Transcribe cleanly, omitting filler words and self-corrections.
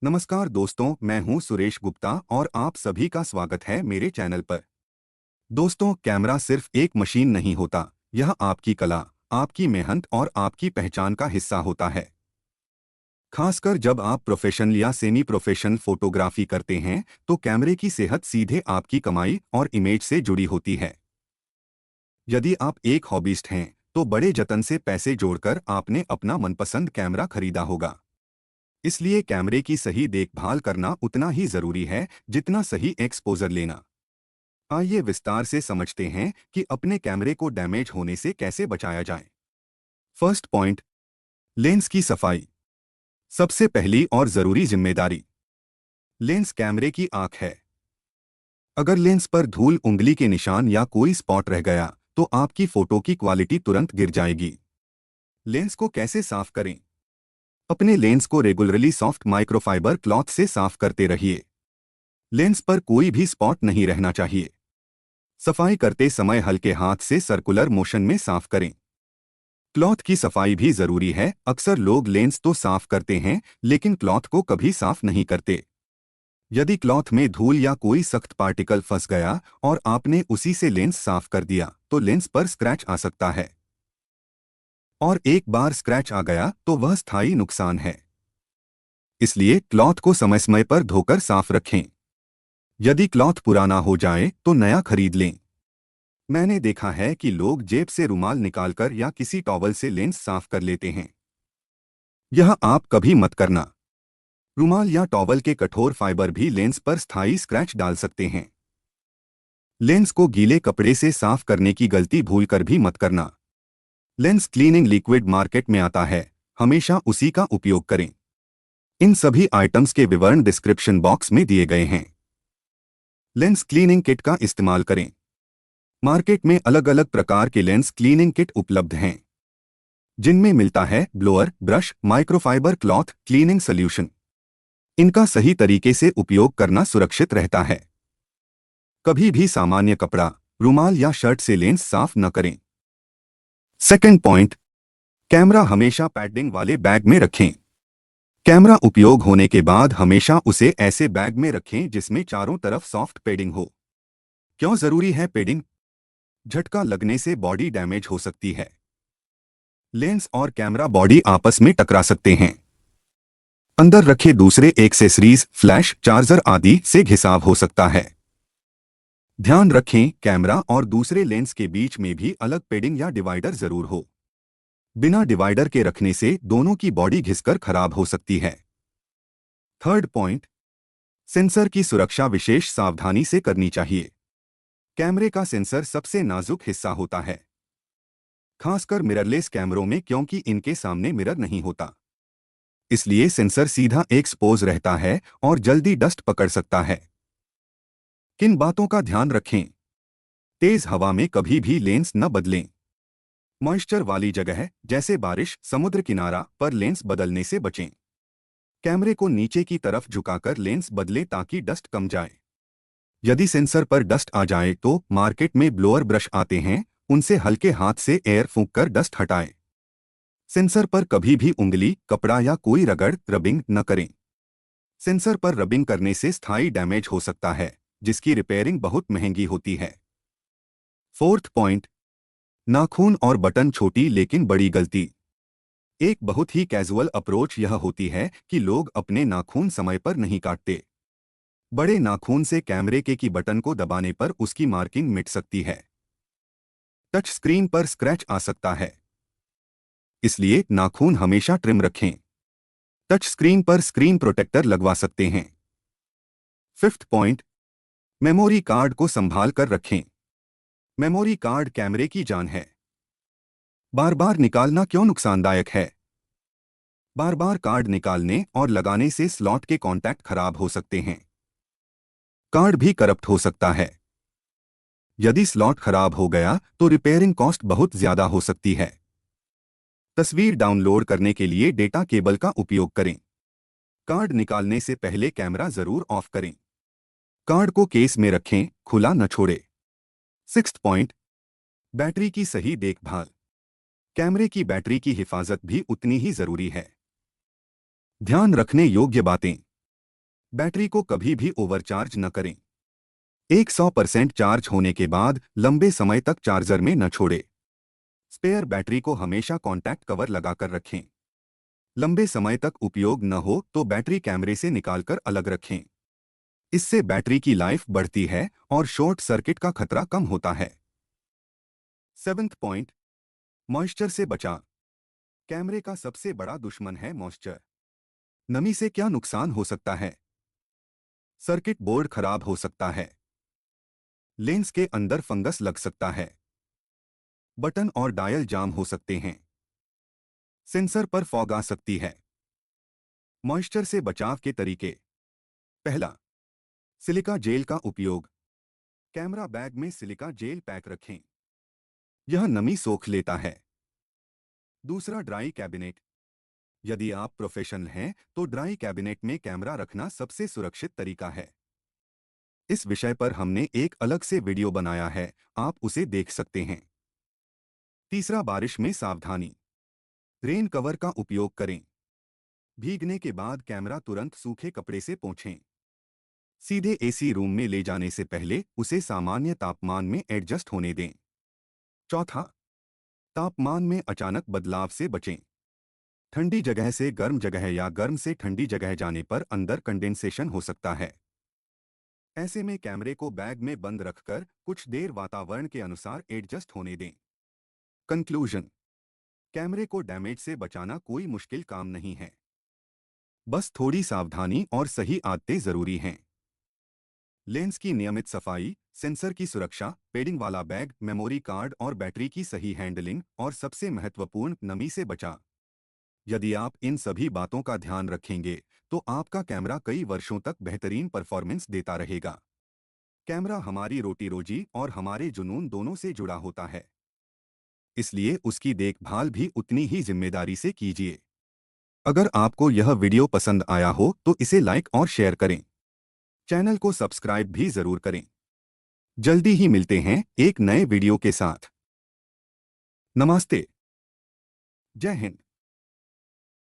नमस्कार दोस्तों, मैं हूं सुरेश गुप्ता और आप सभी का स्वागत है मेरे चैनल पर। दोस्तों, कैमरा सिर्फ एक मशीन नहीं होता, यह आपकी कला, आपकी मेहनत और आपकी पहचान का हिस्सा होता है। खासकर जब आप प्रोफेशनल या सेमी प्रोफेशनल फोटोग्राफी करते हैं, तो कैमरे की सेहत सीधे आपकी कमाई और इमेज से जुड़ी होती है। यदि आप एक हॉबिस्ट हैं, तो बड़े जतन से पैसे जोड़कर आपने अपना मनपसंद कैमरा खरीदा होगा। इसलिए कैमरे की सही देखभाल करना उतना ही जरूरी है जितना सही एक्सपोजर लेना। आइए विस्तार से समझते हैं कि अपने कैमरे को डैमेज होने से कैसे बचाया जाए। फर्स्ट पॉइंट, लेंस की सफाई। सबसे पहली और जरूरी जिम्मेदारी। लेंस कैमरे की आंख है। अगर लेंस पर धूल, उंगली के निशान या कोई स्पॉट रह गया, तो आपकी फोटो की क्वालिटी तुरंत गिर जाएगी। लेंस को कैसे साफ करें? अपने लेंस को रेगुलरली सॉफ्ट माइक्रोफाइबर क्लॉथ से साफ करते रहिए। लेंस पर कोई भी स्पॉट नहीं रहना चाहिए। सफाई करते समय हल्के हाथ से सर्कुलर मोशन में साफ करें। क्लॉथ की सफाई भी जरूरी है। अक्सर लोग लेंस तो साफ करते हैं, लेकिन क्लॉथ को कभी साफ नहीं करते। यदि क्लॉथ में धूल या कोई सख्त पार्टिकल फंस गया और आपने उसी से लेंस साफ कर दिया, तो लेंस पर स्क्रैच आ सकता है। और एक बार स्क्रैच आ गया तो वह स्थायी नुकसान है। इसलिए क्लॉथ को समय समय पर धोकर साफ रखें। यदि क्लॉथ पुराना हो जाए तो नया खरीद लें। मैंने देखा है कि लोग जेब से रुमाल निकालकर या किसी टॉवल से लेंस साफ कर लेते हैं। यह आप कभी मत करना। रुमाल या टॉवल के कठोर फाइबर भी लेंस पर स्थायी स्क्रैच डाल सकते हैं। लेंस को गीले कपड़े से साफ करने की गलती भूलकर भी मत करना। लेंस क्लीनिंग लिक्विड मार्केट में आता है, हमेशा उसी का उपयोग करें। इन सभी आइटम्स के विवरण डिस्क्रिप्शन बॉक्स में दिए गए हैं। लेंस क्लीनिंग किट का इस्तेमाल करें। मार्केट में अलग अलग प्रकार के लेंस क्लीनिंग किट उपलब्ध हैं, जिनमें मिलता है blower, brush, microfibre cloth cleaning solution. इनका सही तरीके से उपयोग करना सुरक्षित रहता है। कभी भी सामान्य कपड़ा, रुमाल या शर्ट से लेंस साफ न करें। सेकंड पॉइंट, कैमरा हमेशा पैडिंग वाले बैग में रखें। कैमरा उपयोग होने के बाद हमेशा उसे ऐसे बैग में रखें जिसमें चारों तरफ सॉफ्ट पैडिंग हो। क्यों जरूरी है पैडिंग? झटका लगने से बॉडी डैमेज हो सकती है। लेंस और कैमरा बॉडी आपस में टकरा सकते हैं। अंदर रखे दूसरे एक्सेसरीज, फ्लैश, चार्जर आदि से घिसाव हो सकता है। ध्यान रखें, कैमरा और दूसरे लेंस के बीच में भी अलग पैडिंग या डिवाइडर जरूर हो। बिना डिवाइडर के रखने से दोनों की बॉडी घिसकर खराब हो सकती है। थर्ड पॉइंट, सेंसर की सुरक्षा विशेष सावधानी से करनी चाहिए। कैमरे का सेंसर सबसे नाजुक हिस्सा होता है, खासकर मिररलेस कैमरों में, क्योंकि इनके सामने मिरर नहीं होता। इसलिए सेंसर सीधा एक्सपोज रहता है और जल्दी डस्ट पकड़ सकता है। किन बातों का ध्यान रखें? तेज हवा में कभी भी लेंस न बदलें। मॉइस्चर वाली जगह जैसे बारिश, समुद्र किनारा पर लेंस बदलने से बचें। कैमरे को नीचे की तरफ झुकाकर लेंस बदलें ताकि डस्ट कम जाए। यदि सेंसर पर डस्ट आ जाए तो मार्केट में ब्लोअर ब्रश आते हैं, उनसे हल्के हाथ से एयर फूंककर डस्ट हटाएं। सेंसर पर कभी भी उंगली, कपड़ा या कोई रगड़ रबिंग न करें। सेंसर पर रबिंग करने से स्थायी डैमेज हो सकता है, जिसकी रिपेयरिंग बहुत महंगी होती है। फोर्थ पॉइंट, नाखून और बटन छोटी लेकिन बड़ी गलती। एक बहुत ही कैजुअल अप्रोच यह होती है कि लोग अपने नाखून समय पर नहीं काटते। बड़े नाखून से कैमरे के की बटन को दबाने पर उसकी मार्किंग मिट सकती है। टच स्क्रीन पर स्क्रैच आ सकता है, इसलिए नाखून हमेशा ट्रिम रखें। टच स्क्रीन पर स्क्रीन प्रोटेक्टर लगवा सकते हैं। फिफ्थ पॉइंट, मेमोरी कार्ड को संभाल कर रखें। मेमोरी कार्ड कैमरे की जान है। बार बार निकालना क्यों नुकसानदायक है? बार बार कार्ड निकालने और लगाने से स्लॉट के कॉन्टैक्ट खराब हो सकते हैं। कार्ड भी करप्ट हो सकता है। यदि स्लॉट खराब हो गया तो रिपेयरिंग कॉस्ट बहुत ज्यादा हो सकती है। तस्वीर डाउनलोड करने के लिए डेटा केबल का उपयोग करें। कार्ड निकालने से पहले कैमरा जरूर ऑफ करें। कार्ड को केस में रखें, खुला न छोड़े। सिक्स्थ पॉइंट, बैटरी की सही देखभाल। कैमरे की बैटरी की हिफाजत भी उतनी ही जरूरी है। ध्यान रखने योग्य बातें। बैटरी को कभी भी ओवरचार्ज न करें। 100% चार्ज होने के बाद लंबे समय तक चार्जर में न छोड़ें। स्पेयर बैटरी को हमेशा कॉन्टैक्ट कवर लगाकर रखें। लंबे समय तक उपयोग न हो तो बैटरी कैमरे से निकालकर अलग रखें। इससे बैटरी की लाइफ बढ़ती है और शॉर्ट सर्किट का खतरा कम होता है। 7th पॉइंट, मॉइस्चर से बचा। कैमरे का सबसे बड़ा दुश्मन है मॉइस्चर। नमी से क्या नुकसान हो सकता है? सर्किट बोर्ड खराब हो सकता है। लेंस के अंदर फंगस लग सकता है। बटन और डायल जाम हो सकते हैं। सेंसर पर फॉग आ सकती है। मॉइस्चर से बचाव के तरीके। पहला, सिलिका जेल का उपयोग। कैमरा बैग में सिलिका जेल पैक रखें। यह नमी सोख लेता है। दूसरा, ड्राई कैबिनेट। यदि आप प्रोफेशनल हैं तो ड्राई कैबिनेट में कैमरा रखना सबसे सुरक्षित तरीका है। इस विषय पर हमने एक अलग से वीडियो बनाया है, आप उसे देख सकते हैं। तीसरा, बारिश में सावधानी। रेन कवर का उपयोग करें। भीगने के बाद कैमरा तुरंत सूखे कपड़े से पोंछें। सीधे एसी रूम में ले जाने से पहले उसे सामान्य तापमान में एडजस्ट होने दें। चौथा, तापमान में अचानक बदलाव से बचें। ठंडी जगह से गर्म जगह या गर्म से ठंडी जगह जाने पर अंदर कंडेंसेशन हो सकता है। ऐसे में कैमरे को बैग में बंद रखकर कुछ देर वातावरण के अनुसार एडजस्ट होने दें। कंक्लूजन, कैमरे को डैमेज से बचाना कोई मुश्किल काम नहीं है। बस थोड़ी सावधानी और सही आदतें जरूरी हैं। लेंस की नियमित सफाई, सेंसर की सुरक्षा, पेडिंग वाला बैग, मेमोरी कार्ड और बैटरी की सही हैंडलिंग और सबसे महत्वपूर्ण, नमी से बचा। यदि आप इन सभी बातों का ध्यान रखेंगे तो आपका कैमरा कई वर्षों तक बेहतरीन परफॉर्मेंस देता रहेगा। कैमरा हमारी रोटी रोजी और हमारे जुनून दोनों से जुड़ा होता है, इसलिए उसकी देखभाल भी उतनी ही जिम्मेदारी से कीजिए। अगर आपको यह वीडियो पसंद आया हो तो इसे लाइक और शेयर करें। चैनल को सब्सक्राइब भी जरूर करें। जल्दी ही मिलते हैं एक नए वीडियो के साथ। नमस्ते। जय हिंद।